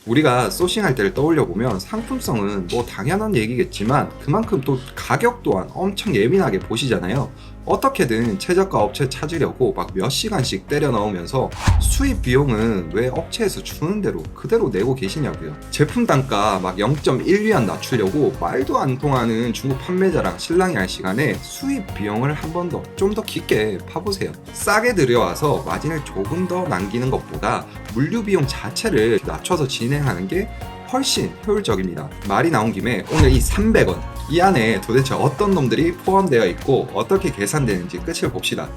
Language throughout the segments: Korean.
우리가 소싱할 때를 떠올려 보면 상품성은 뭐 당연한 얘기겠지만 그만큼 또 가격 또한 엄청 예민하게 보시잖아요. 어떻게든 최저가 업체 찾으려고 막 몇 시간씩 때려 넣으면서 수입 비용은 왜 업체에서 주는 대로 그대로 내고 계시냐고요. 제품 단가 막 0.1위안 낮추려고 말도 안 통하는 중국 판매자랑 실랑이 할 시간에 수입 비용을 한 번 더 좀 더 깊게 파보세요. 싸게 들여와서 마진을 조금 더 남기는 것보다 물류 비용 자체를 낮춰서 진행하는 게 훨씬 효율적입니다. 말이 나온 김에 오늘 이 300원 이 안에 도대체 어떤 놈들이 포함되어 있고 어떻게 계산되는지 끝을 봅시다.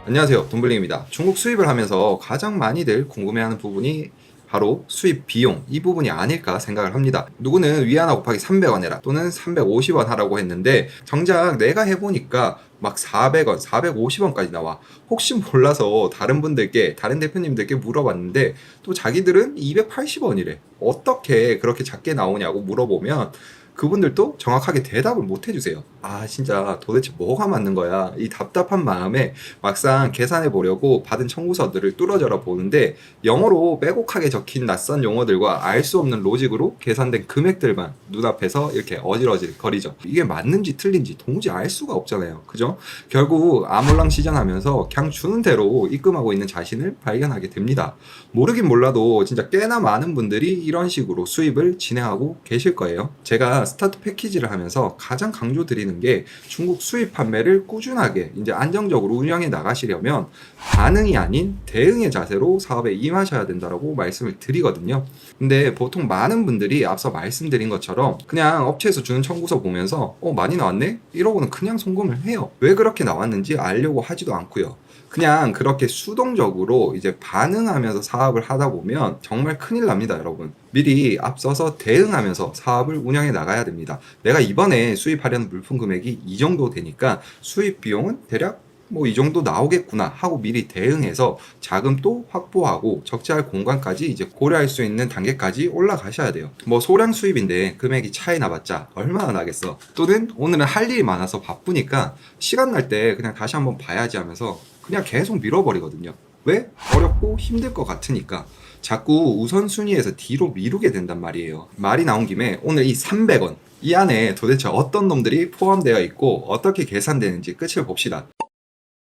안녕하세요, 돈블링입니다. 중국 수입을 하면서 가장 많이들 궁금해하는 부분이 바로 수입 비용 이 부분이 아닐까 생각을 합니다. 누구는 위안화 곱하기 300원 해라 또는 350원 하라고 했는데 정작 내가 해보니까 막 400원, 450원까지 나와. 혹시 몰라서 다른 분들께, 다른 대표님들께 물어봤는데 또 자기들은 280원이래. 어떻게 그렇게 작게 나오냐고 물어보면 그분들도 정확하게 대답을 못 해주세요. 아, 진짜 도대체 뭐가 맞는 거야? 이 답답한 마음에 막상 계산해 보려고 받은 청구서들을 뚫어져라 보는데 영어로 빼곡하게 적힌 낯선 용어들과 알 수 없는 로직으로 계산된 금액들만 눈앞에서 이렇게 어질어질 거리죠. 이게 맞는지 틀린지 도무지 알 수가 없잖아요. 그죠? 결국 아몰랑 시전하면서 그냥 주는 대로 입금하고 있는 자신을 발견하게 됩니다. 모르긴 몰라도 진짜 꽤나 많은 분들이 이런 식으로 수입을 진행하고 계실 거예요. 제가 스타트 패키지를 하면서 가장 강조드리는 게 중국 수입 판매를 꾸준하게 이제 안정적으로 운영해 나가시려면 반응이 아닌 대응의 자세로 사업에 임하셔야 된다고 말씀을 드리거든요. 근데 보통 많은 분들이 앞서 말씀드린 것처럼 그냥 업체에서 주는 청구서 보면서 많이 나왔네? 이러고는 그냥 송금을 해요. 왜 그렇게 나왔는지 알려고 하지도 않고요. 그냥 그렇게 수동적으로 이제 반응하면서 사업을 하다 보면 정말 큰일 납니다, 여러분. 미리 앞서서 대응하면서 사업을 운영해 나가야 됩니다. 내가 이번에 수입하려는 물품 금액이 이 정도 되니까 수입 비용은 대략 뭐 이 정도 나오겠구나 하고 미리 대응해서 자금도 확보하고 적재할 공간까지 이제 고려할 수 있는 단계까지 올라가셔야 돼요. 뭐 소량 수입인데 금액이 차이 나봤자 얼마나 나겠어. 또는 오늘은 할 일이 많아서 바쁘니까 시간 날 때 그냥 다시 한번 봐야지 하면서 그냥 계속 밀어버리거든요. 왜? 어렵고 힘들 것 같으니까. 자꾸 우선순위에서 뒤로 미루게 된단 말이에요. 말이 나온 김에 오늘 이 300원 이 안에 도대체 어떤 놈들이 포함되어 있고 어떻게 계산되는지 끝을 봅시다.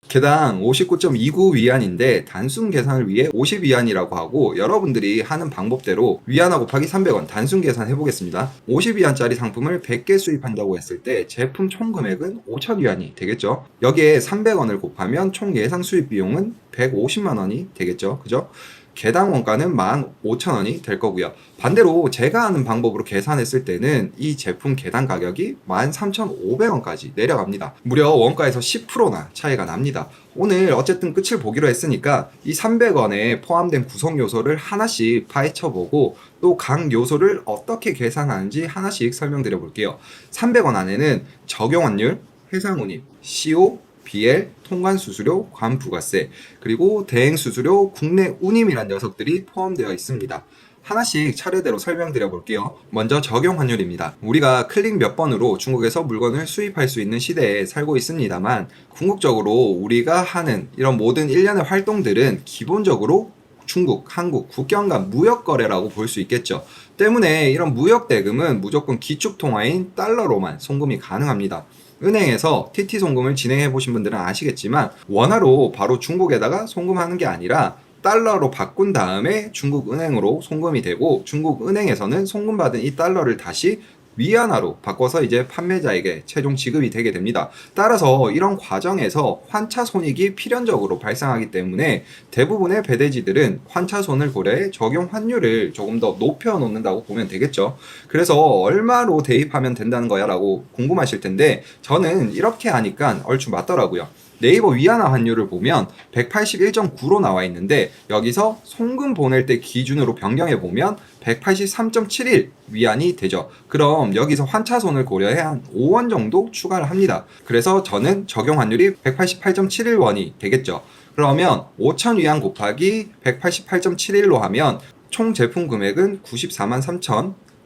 개당 59.29 위안인데 단순 계산을 위해 50 위안이라고 하고 여러분들이 하는 방법대로 위안화 곱하기 300원 단순 계산 해보겠습니다. 50 위안짜리 상품을 100개 수입한다고 했을 때 제품 총 금액은 5,000 위안이 되겠죠. 여기에 300원을 곱하면 총 예상 수입 비용은 150만 원이 되겠죠. 그죠? 개당 원가는 15,000원이 될 거고요. 반대로 제가 하는 방법으로 계산했을 때는 이 제품 개당 가격이 13,500원까지 내려갑니다. 무려 원가에서 10%나 차이가 납니다. 오늘 어쨌든 끝을 보기로 했으니까 이 300원에 포함된 구성 요소를 하나씩 파헤쳐보고 또 각 요소를 어떻게 계산하는지 하나씩 설명드려 볼게요. 300원 안에는 적용환율, 해상운임, CO, BL, 통관수수료, 관부가세, 그리고 대행수수료, 국내 운임이란 녀석들이 포함되어 있습니다. 하나씩 차례대로 설명드려 볼게요. 먼저 적용환율입니다. 우리가 클릭 몇 번으로 중국에서 물건을 수입할 수 있는 시대에 살고 있습니다만 궁극적으로 우리가 하는 이런 모든 일련의 활동들은 기본적으로 중국, 한국, 국경 간 무역 거래라고 볼 수 있겠죠. 때문에 이런 무역 대금은 무조건 기축 통화인 달러로만 송금이 가능합니다. 은행에서 TT 송금을 진행해 보신 분들은 아시겠지만 원화로 바로 중국에다가 송금하는 게 아니라 달러로 바꾼 다음에 중국 은행으로 송금이 되고 중국 은행에서는 송금받은 이 달러를 다시 위안화로 바꿔서 이제 판매자에게 최종 지급이 되게 됩니다. 따라서 이런 과정에서 환차 손익이 필연적으로 발생하기 때문에 대부분의 배대지들은 환차 손을 고려해 적용 환율을 조금 더 높여 놓는다고 보면 되겠죠. 그래서 얼마로 대입하면 된다는 거야 라고 궁금하실 텐데 저는 이렇게 하니까 얼추 맞더라고요. 네이버 위안화 환율을 보면 181.9로 나와 있는데 여기서 송금 보낼 때 기준으로 변경해 보면 183.71 위안이 되죠. 그럼 여기서 환차손을 고려해 한 5원 정도 추가를 합니다. 그래서 저는 적용 환율이 188.71원이 되겠죠. 그러면 5,000 위안 곱하기 188.71로 하면 총 제품 금액은 94만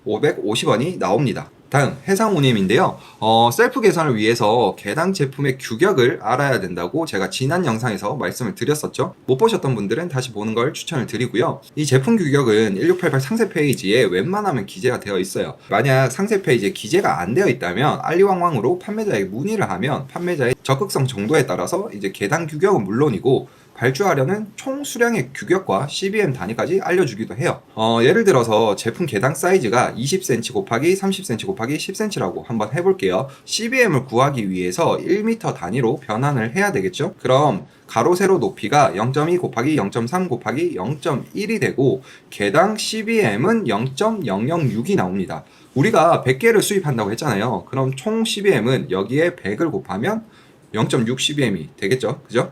3,550원이 나옵니다. 다음 해상우님인데요. 셀프 개선을 위해서 개당 제품의 규격을 알아야 된다고 제가 지난 영상에서 말씀을 드렸었죠. 못 보셨던 분들은 다시 보는 걸 추천을 드리고요. 이 제품 규격은 1688 상세 페이지에 웬만하면 기재가 되어 있어요. 만약 상세 페이지에 기재가 안 되어 있다면 알리왕왕으로 판매자에게 문의를 하면 판매자의 적극성 정도에 따라서 이제 개당 규격은 물론이고 발주하려는 총 수량의 규격과 CBM 단위까지 알려주기도 해요. 예를 들어서 제품 개당 사이즈가 20cm 곱하기 30cm 곱하기 10cm라고 한번 해볼게요. CBM을 구하기 위해서 1m 단위로 변환을 해야 되겠죠? 그럼 가로 세로 높이가 0.2 곱하기 0.3 곱하기 0.1이 되고 개당 CBM은 0.006이 나옵니다. 우리가 100개를 수입한다고 했잖아요. 그럼 총 CBM은 여기에 100을 곱하면 0.6 CBM이 되겠죠? 그죠?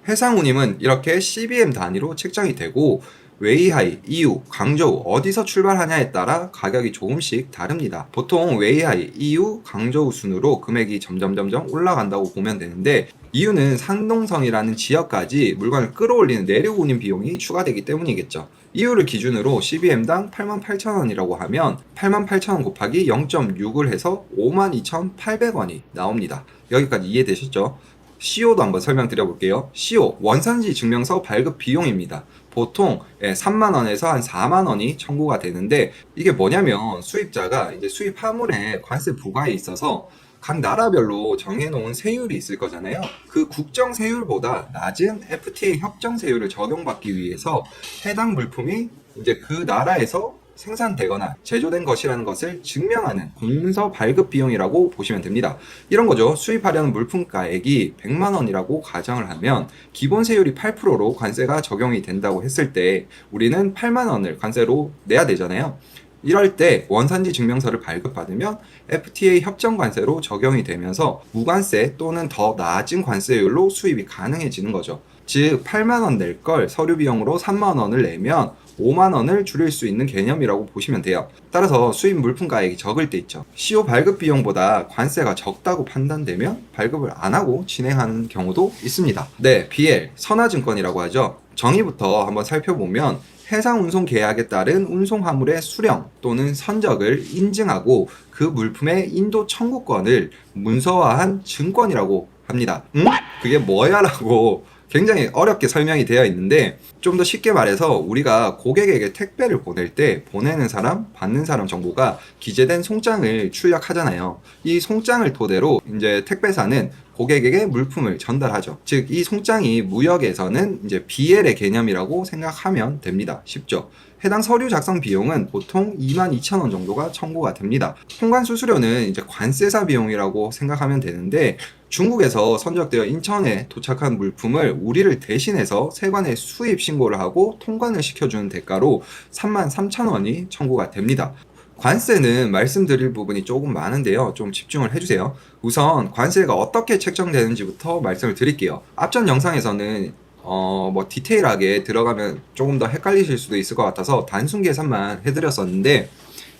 해상우님은 이렇게 CBM 단위로 책정이 되고 웨이하이, EU, 광저우 어디서 출발하냐에 따라 가격이 조금씩 다릅니다. 보통 웨이하이, EU, 광저우 순으로 금액이 점점 올라간다고 보면 되는데 이유는 산동성이라는 지역까지 물건을 끌어올리는 내륙 운임 비용이 추가되기 때문이겠죠. EU를 기준으로 CBM당 88,000원이라고 하면 88,000원 곱하기 0.6을 해서 52,800원이 나옵니다. 여기까지 이해되셨죠? CO도 한번 설명드려 볼게요. CO, 원산지 증명서 발급 비용입니다. 보통 3만원에서 한 4만원이 청구가 되는데 이게 뭐냐면 수입자가 이제 수입 화물에 관세 부과에 있어서 각 나라별로 정해놓은 세율이 있을 거잖아요. 그 국정 세율보다 낮은 FTA 협정 세율을 적용받기 위해서 해당 물품이 이제 그 나라에서 생산되거나 제조된 것이라는 것을 증명하는 공문서 발급 비용이라고 보시면 됩니다. 이런 거죠. 수입하려는 물품가액이 100만 원이라고 가정을 하면 기본 세율이 8%로 관세가 적용이 된다고 했을 때 우리는 8만 원을 관세로 내야 되잖아요. 이럴 때 원산지 증명서를 발급받으면 FTA 협정 관세로 적용이 되면서 무관세 또는 더 낮은 관세율로 수입이 가능해지는 거죠. 즉 8만 원 낼 걸 서류 비용으로 3만 원을 내면 5만 원을 줄일 수 있는 개념이라고 보시면 돼요. 따라서 수입 물품가액이 적을 때 있죠. CO 발급 비용보다 관세가 적다고 판단되면 발급을 안 하고 진행하는 경우도 있습니다. 네, BL, 선화증권이라고 하죠. 정의부터 한번 살펴보면 해상 운송 계약에 따른 운송 화물의 수령 또는 선적을 인증하고 그 물품의 인도 청구권을 문서화한 증권이라고 합니다. 그게 뭐야? 라고 굉장히 어렵게 설명이 되어 있는데 좀 더 쉽게 말해서 우리가 고객에게 택배를 보낼 때 보내는 사람, 받는 사람 정보가 기재된 송장을 출력하잖아요. 이 송장을 토대로 이제 택배사는 고객에게 물품을 전달하죠. 즉, 이 송장이 무역에서는 이제 BL의 개념이라고 생각하면 됩니다. 쉽죠? 해당 서류 작성 비용은 보통 22,000원 정도가 청구가 됩니다. 통관 수수료는 이제 관세사 비용이라고 생각하면 되는데 중국에서 선적되어 인천에 도착한 물품을 우리를 대신해서 세관에 수입 신고를 하고 통관을 시켜주는 대가로 33,000원이 청구가 됩니다. 관세는 말씀드릴 부분이 조금 많은데요. 좀 집중을 해주세요. 우선 관세가 어떻게 책정되는지부터 말씀을 드릴게요. 앞전 영상에서는 디테일하게 들어가면 조금 더 헷갈리실 수도 있을 것 같아서 단순 계산만 해드렸었는데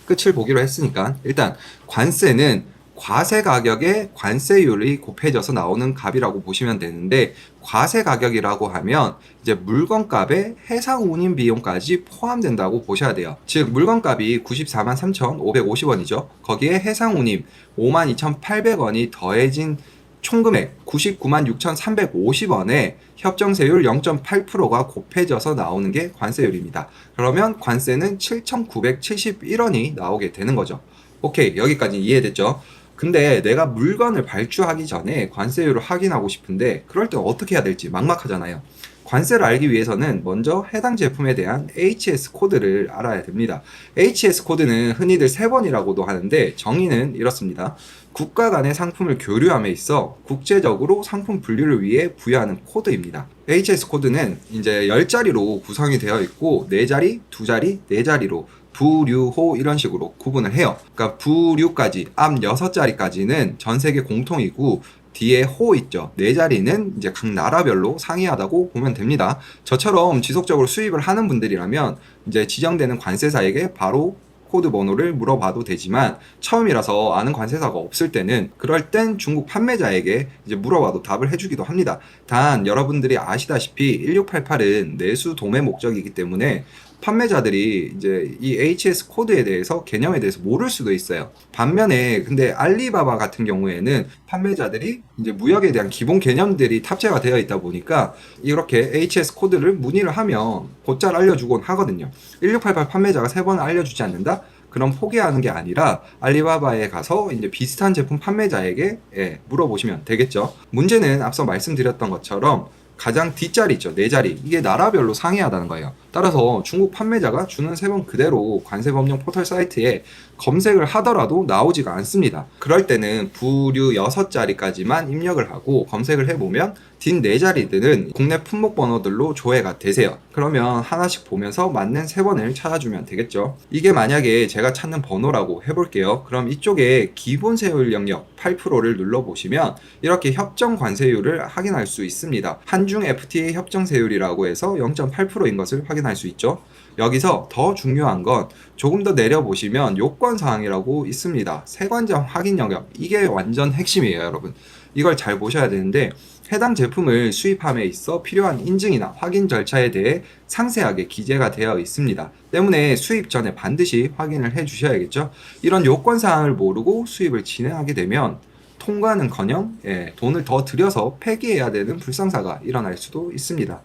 끝을 보기로 했으니까 일단 관세는 과세 가격에 관세율이 곱해져서 나오는 값이라고 보시면 되는데 과세 가격이라고 하면 이제 물건값에 해상 운임 비용까지 포함된다고 보셔야 돼요. 즉 물건값이 94만 3,550원이죠. 거기에 해상 운임 52,800원이 더해진 총금액 99만 6,350원에 협정세율 0.8%가 곱해져서 나오는 게 관세율입니다. 그러면 관세는 7,971원이 나오게 되는 거죠. 오케이, 여기까지 이해됐죠? 근데 내가 물건을 발주하기 전에 관세율을 확인하고 싶은데 그럴 때 어떻게 해야 될지 막막하잖아요. 관세를 알기 위해서는 먼저 해당 제품에 대한 HS 코드를 알아야 됩니다. HS 코드는 흔히들 3번이라고도 하는데 정의는 이렇습니다. 국가 간의 상품을 교류함에 있어 국제적으로 상품 분류를 위해 부여하는 코드입니다. HS 코드는 이제 10자리로 구성이 되어 있고 4자리, 2자리, 4자리로 부류호 이런 식으로 구분을 해요. 그러니까 부류까지 앞 6자리까지는 전 세계 공통이고 뒤에 호 있죠. 4자리는 이제 각 나라별로 상이하다고 보면 됩니다. 저처럼 지속적으로 수입을 하는 분들이라면 이제 지정되는 관세사에게 바로 코드 번호를 물어봐도 되지만 처음이라서 아는 관세사가 없을 때는 그럴 땐 중국 판매자에게 이제 물어봐도 답을 해주기도 합니다. 단 여러분들이 아시다시피 1688은 내수 도매 목적이기 때문에 판매자들이 이제 이 HS 코드에 대해서 개념에 대해서 모를 수도 있어요. 반면에 근데 알리바바 같은 경우에는 판매자들이 이제 무역에 대한 기본 개념들이 탑재가 되어 있다 보니까 이렇게 HS 코드를 문의를 하면 곧잘 알려주곤 하거든요. 1688 판매자가 3번 알려주지 않는다? 그럼 포기하는 게 아니라 알리바바에 가서 이제 비슷한 제품 판매자에게 물어보시면 되겠죠. 문제는 앞서 말씀드렸던 것처럼 가장 뒷자리 있죠. 네 자리. 이게 나라별로 상이하다는 거예요. 따라서 중국 판매자가 주는 세번 그대로 관세 법령 포털 사이트에 검색을 하더라도 나오지가 않습니다. 그럴 때는 부류 6자리까지만 입력을 하고 검색을 해보면 뒷 4자리들은 국내 품목 번호들로 조회가 되세요. 그러면 하나씩 보면서 맞는 3번을 찾아주면 되겠죠. 이게 만약에 제가 찾는 번호라고 해볼게요. 그럼 이쪽에 기본 세율 영역 8%를 눌러보시면 이렇게 협정 관세율을 확인할 수 있습니다. 한중 FTA 협정 세율이라고 해서 0.8%인 것을 확인할 수 있죠. 여기서 더 중요한 건 조금 더 내려보시면 요건사항이라고 있습니다. 세관점 확인 영역, 이게 완전 핵심이에요, 여러분. 이걸 잘 보셔야 되는데 해당 제품을 수입함에 있어 필요한 인증이나 확인 절차에 대해 상세하게 기재가 되어 있습니다. 때문에 수입 전에 반드시 확인을 해 주셔야겠죠. 이런 요건사항을 모르고 수입을 진행하게 되면 통과는커녕 돈을 더 들여서 폐기해야 되는 불상사가 일어날 수도 있습니다.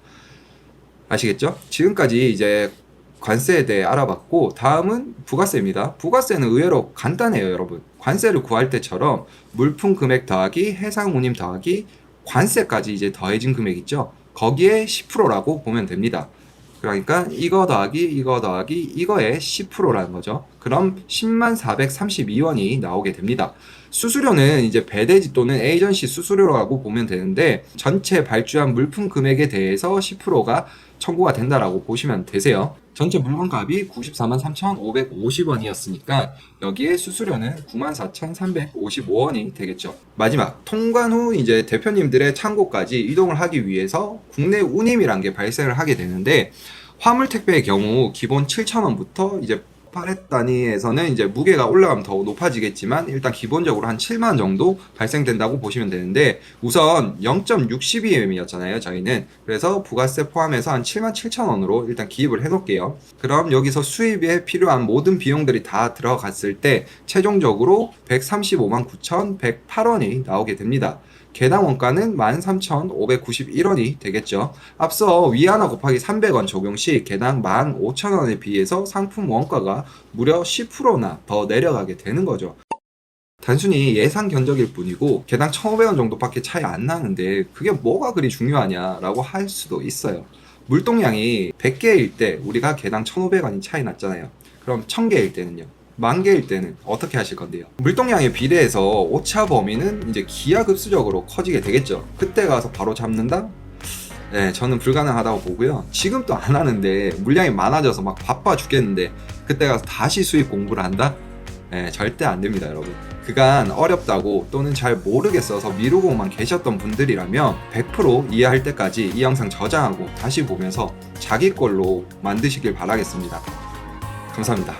아시겠죠? 지금까지 이제 관세에 대해 알아봤고 다음은 부가세입니다. 부가세는 의외로 간단해요, 여러분. 관세를 구할 때처럼 물품 금액 더하기 해상 운임 더하기 관세까지 이제 더해진 금액 있죠. 거기에 10%라고 보면 됩니다. 그러니까 이거 더하기 이거 더하기 이거에 10%라는 거죠. 그럼 10432원이 나오게 됩니다. 수수료는 이제 배대지 또는 에이전시 수수료라고 보면 되는데 전체 발주한 물품 금액에 대해서 10%가 청구가 된다라고 보시면 되세요. 전체 물건값이 943,550원이었으니까 여기에 수수료는 94,355원이 되겠죠. 마지막 통관 후 이제 대표님들의 창고까지 이동을 하기 위해서 국내 운임이란 게 발생을 하게 되는데 화물 택배의 경우 기본 7,000원부터 이제 팔렛 단위에서는 이제 무게가 올라가면 더 높아지겠지만 일단 기본적으로 한 7만 정도 발생된다고 보시면 되는데 우선 0.62mm였잖아요 저희는. 그래서 부가세 포함해서 한 77,000원으로 일단 기입을 해 놓을게요. 그럼 여기서 수입에 필요한 모든 비용들이 다 들어갔을 때 최종적으로 135만 9,108원이 나오게 됩니다. 개당 원가는 13,591원이 되겠죠. 앞서 위안화 곱하기 300원 적용 시 개당 15,000원에 비해서 상품 원가가 무려 10%나 더 내려가게 되는 거죠. 단순히 예상 견적일 뿐이고 개당 1,500원 정도밖에 차이 안 나는데 그게 뭐가 그리 중요하냐라고 할 수도 있어요. 물동량이 100개일 때 우리가 개당 1,500원이 차이 났잖아요. 그럼 1,000개일 때는요? 10,000개일 때는 어떻게 하실 건데요? 물동량에 비례해서 오차 범위는 이제 기하급수적으로 커지게 되겠죠. 그때 가서 바로 잡는다? 네, 저는 불가능하다고 보고요. 지금 또 안 하는데 물량이 많아져서 막 바빠 죽겠는데 그때 가서 다시 수입 공부를 한다? 네, 절대 안 됩니다, 여러분. 그간 어렵다고 또는 잘 모르겠어서 미루고만 계셨던 분들이라면 100% 이해할 때까지 이 영상 저장하고 다시 보면서 자기 걸로 만드시길 바라겠습니다. 감사합니다.